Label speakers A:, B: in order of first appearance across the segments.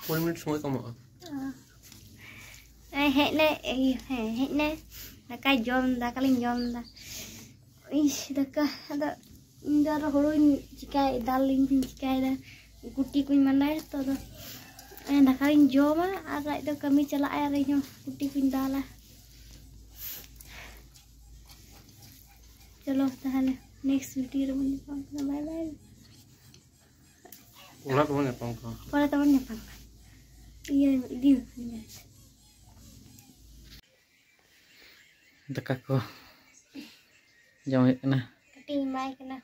A: 10 minit semua kamu.
B: Hekne daka jom da kaling jom da. Ish daka ada indar hurun cikai daling cikai da guti kuñ mandai to da. Daka kaling jom ada itu kami celak air nyo guti kuñ dala. चलो ताहले next video रे bye bye
A: Ora tuh nyapang kau.
B: Ora tuh nyapang. Iya di.
A: Daka ko. Jom kena.
B: Kating mai kena.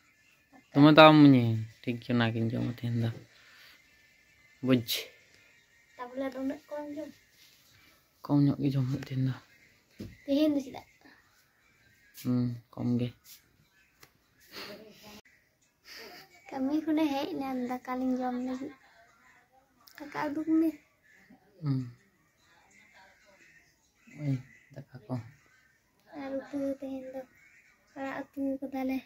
A: Tuma tahu munye. ঠিক না কিন jom tenda. Buj.
B: Tabla dong kon jom.
A: Kom nyok ki jom tenda.
B: Tehen tu sida.
A: Kom ge.
B: Kami kena hek ni anda kaling jom lagi. Kakak aduk ni.
A: Oi, daka ko.
B: Aduk tu tehen tu. Para tu ko dale.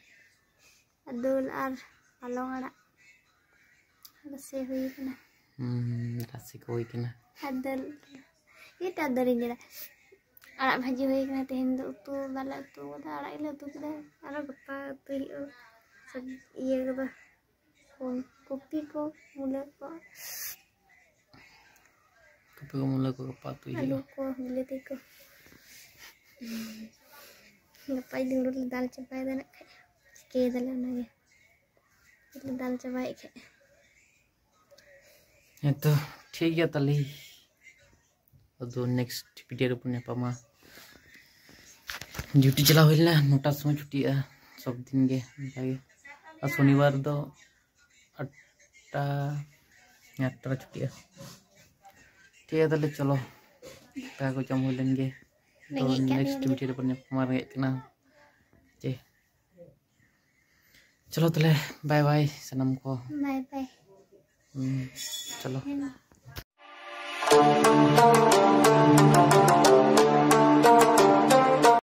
B: Adul ar palong ada. Ada se hui kena.
A: Dasi koi kena.
B: Adul. Itu adul ini lah. Arak bhaji hui kena tehen tu tu bala tu ada arak ila tu kita. Arak gapa tu hiu. Sab iya gapa. Kopi ko mula ko.
A: Kopi ko mula ko patu hiu.
B: Alu ko mula teko. Ngapai dulu dal cabai dan ke dalam lagi. Itu dal cabai ke.
A: Itu ठीक है तली. तो next video रे पुण्य पामा. Duty चला होइला NOTA समय छुट्टी है सब दिन के लागे. और शनिवार तो 8 छुट्टी है. ठीक है तले चलो. ता को जम होइलेंगे. तो नेक्स्ट वीडियो रे पुण्य पामा रे कना. जे चलो तले बाय बाय सनम को.
B: Bye bye.
A: चलो